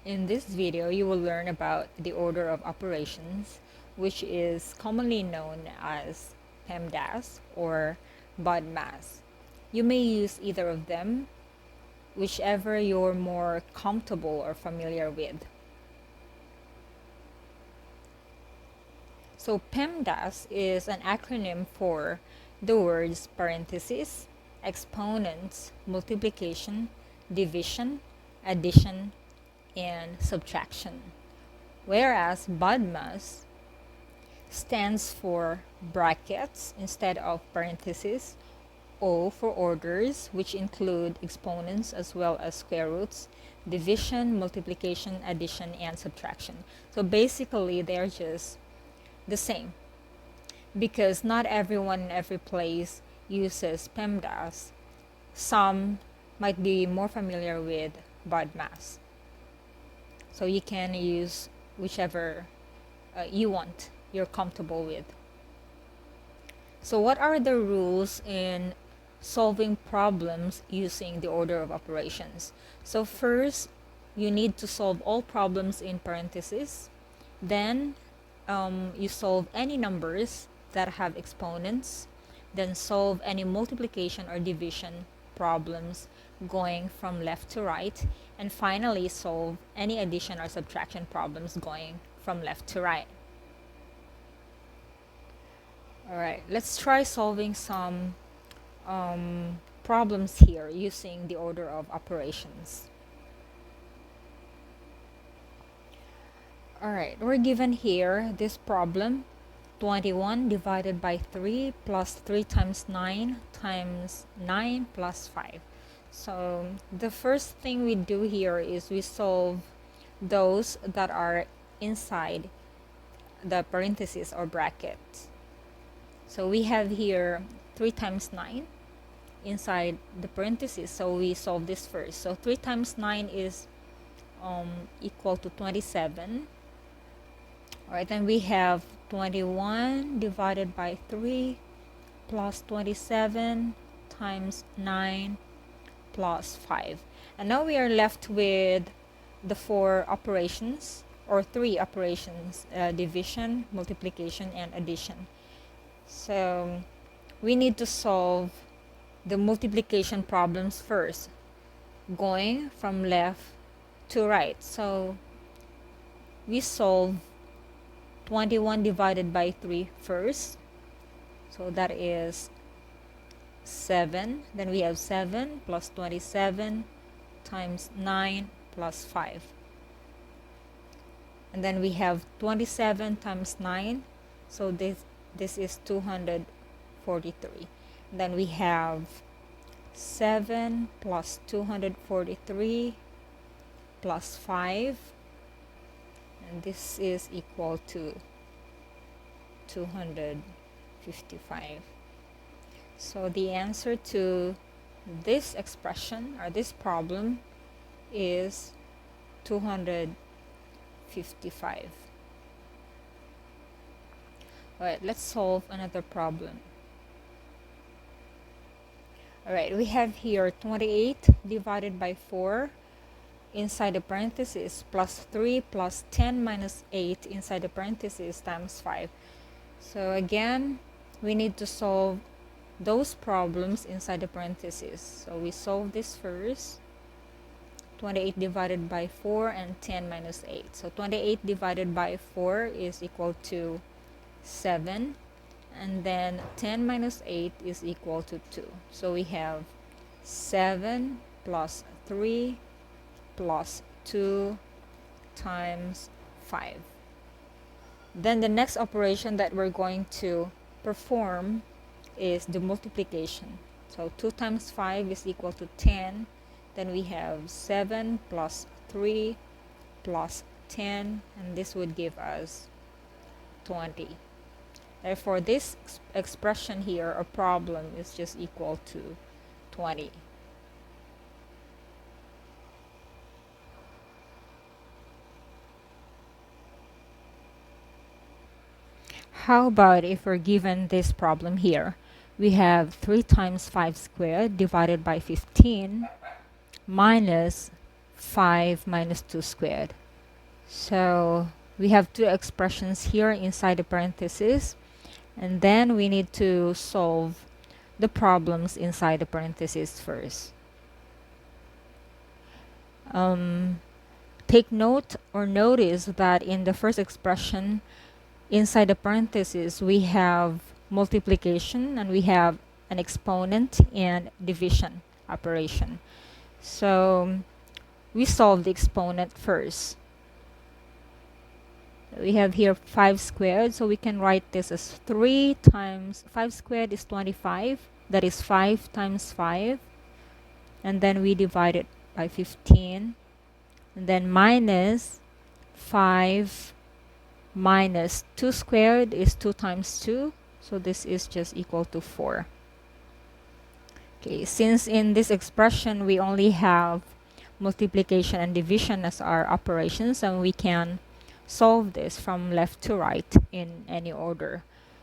In this video, you will learn about the order of operations, which is commonly known as PEMDAS or BODMAS. You may use either of them, whichever you're more comfortable or familiar with. So PEMDAS is an acronym for the words parentheses, exponents, multiplication, division, addition, and subtraction. Whereas BODMAS stands for brackets instead of parentheses, O for orders, which include exponents as well as square roots, division, multiplication, addition, and subtraction. So basically, they're just the same because not everyone in every place uses PEMDAS. Some might be more familiar with BODMAS. So you can use whichever you want, you're comfortable with. So what are the rules in solving problems using the order of operations? So first, you need to solve all problems in parentheses. Then you solve any numbers that have exponents. Then solve any multiplication or division problems going from left to right, and finally solve any addition or subtraction problems going from left to right. Alright, let's try solving some problems here using the order of operations. Alright, we're given here this problem, 21 divided by 3 plus 3 times 9 times 9 plus 5. So the first thing we do here is we solve those that are inside the parentheses or brackets. So we have here 3 times 9 inside the parentheses, so we solve this first. So 3 times 9 is equal to 27. Alright, then we have 21 divided by 3 plus 27 times 9 plus 5. And now we are left with the 4 operations or 3 operations, division, multiplication, and addition. So we need to solve the multiplication problems first, going from left to right. So we solve 21 divided by 3 first. So that is 7. Then we have 7 plus 27 times 9 plus 5. And then we have 27 times 9. So this is 243. Then we have 7 plus 243 plus 5. And this is equal to 255. So the answer to this expression or this problem is 255. Alright, let's solve another problem. Alright, we have here 28 divided by 4 inside the parentheses plus 3 plus 10 minus 8 inside the parentheses times 5. So again, we need to solve those problems inside the parentheses. So we solve this first. 28 divided by 4 and 10 minus 8. So 28 divided by 4 is equal to 7. And then 10 minus 8 is equal to 2. So we have 7 plus 3 plus 2 times 5. Then the next operation that we're going to perform is the multiplication. So 2 times 5 is equal to 10. Then we have 7 plus 3 plus 10, and this would give us 20. Therefore, this expression here, or problem, is just equal to 20. How about if we're given this problem here? We have 3 times 5 squared divided by 15 minus 5 minus 2 squared. So we have two expressions here inside the parentheses, and then we need to solve the problems inside the parentheses first. Take note or notice that in the first expression inside the parentheses we have multiplication and we have an exponent and division operation. So we solve the exponent first. We have here 5 squared, so we can write this as 3 times 5 squared is 25. That is 5 times 5. And then we divide it by 15. And then minus 5 minus 2 squared is 2 times 2. So this is just equal to 4. Okay, since in this expression we only have multiplication and division as our operations, and we can solve this from left to right in any order.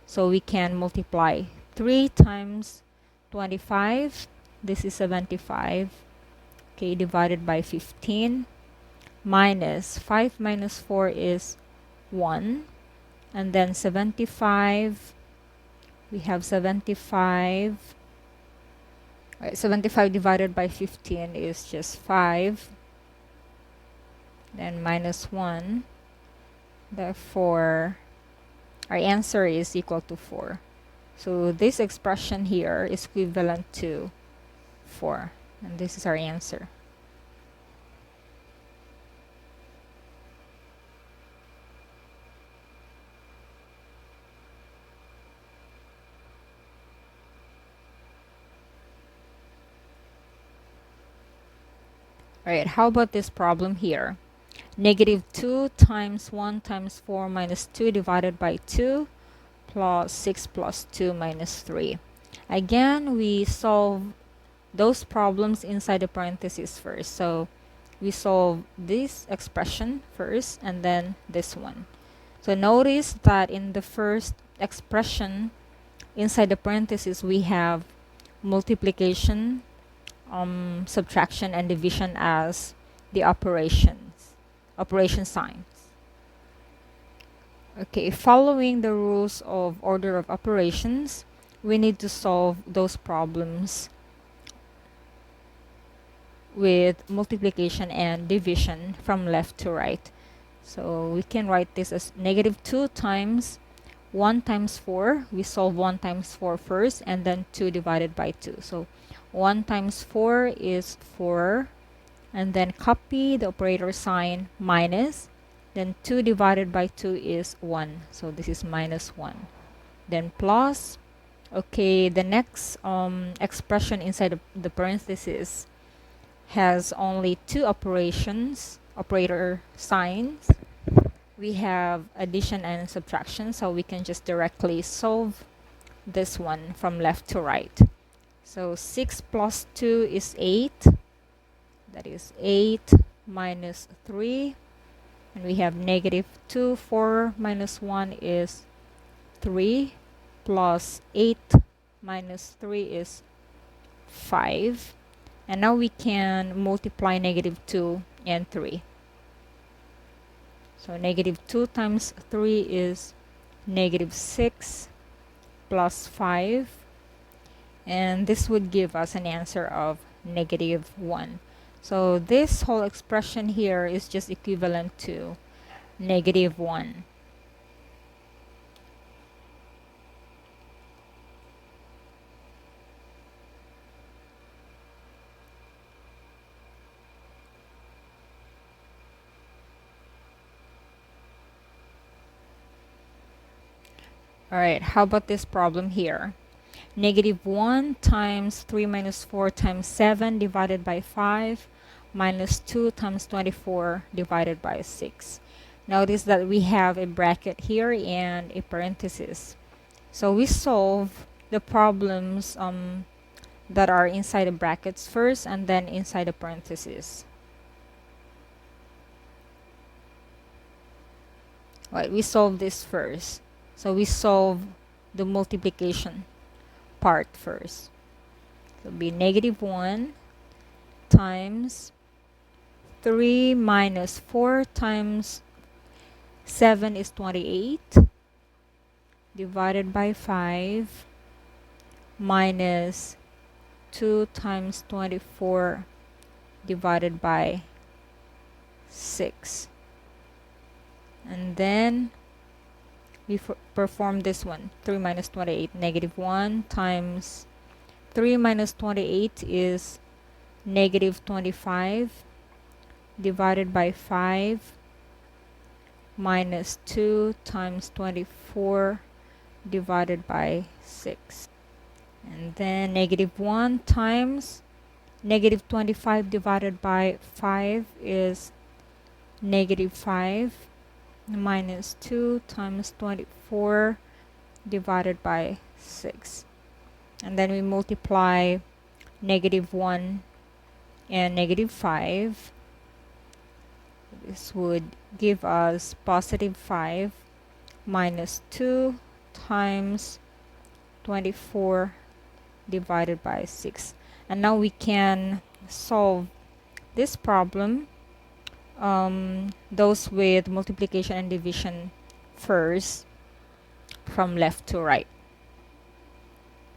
So we can multiply 3 times 25, this is 75, okay, divided by 15, minus 5 minus 4 is 1, and then 75, we have 75, right, 75 divided by 15 is just 5, then minus 1. Therefore, our answer is equal to 4. So this expression here is equivalent to 4. And this is our answer. Alright, how about this problem here? Negative 2 times 1 times 4 minus 2 divided by 2 plus 6 plus 2 minus 3. Again, we solve those problems inside the parentheses first. So we solve this expression first and then this one. So notice that in the first expression inside the parentheses we have multiplication, subtraction, and division as the operation signs. Okay, following the rules of order of operations, we need to solve those problems with multiplication and division from left to right. So we can write this as negative 2 times 1 times 4. We solve 1 times 4 first, and then 2 divided by 2. So 1 times 4 is 4. And then copy the operator sign minus. Then 2 divided by 2 is 1. So this is minus 1. Then plus. Okay, the next expression inside the parentheses has only two operator signs. We have addition and subtraction, so we can just directly solve this one from left to right. So 6 plus 2 is 8. That is 8 minus 3. And we have negative 2. 4 minus 1 is 3. Plus 8 minus 3 is 5. And now we can multiply negative 2 and 3. So negative 2 times 3 is negative 6 plus 5. And this would give us an answer of negative 1. So this whole expression here is just equivalent to negative 1. Alright, how about this problem here? Negative 1 times 3 minus 4 times 7 divided by 5 minus 2 times 24 divided by 6. Notice that we have a bracket here and a parenthesis. So we solve the problems that are inside the brackets first and then inside the parentheses. Right, we solve this first. So we solve the multiplication part first. So it'll be negative 1 times 3 minus 4 times 7 is 28, divided by 5, minus 2 times 24 divided by 6. And then we perform this one. 3 minus 28, negative 1 times 3 minus 28 is negative 25 divided by 5, minus 2 times 24 divided by 6. And then negative 1 times negative 25 divided by 5 is negative 5, minus 2 times 24 divided by 6. And then we multiply negative 1 and negative 5. This would give us positive 5 minus 2 times 24 divided by 6. And now we can solve this problem, those with multiplication and division first, from left to right.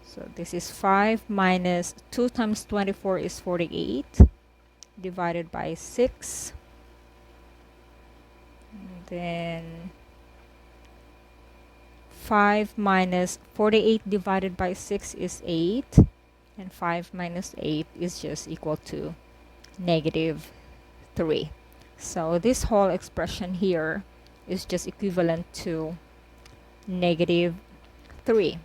So this is 5 minus 2 times 24 is 48 divided by 6. And then 5 minus 48 divided by 6 is 8. And 5 minus 8 is just equal to negative 3. So this whole expression here is just equivalent to negative 3.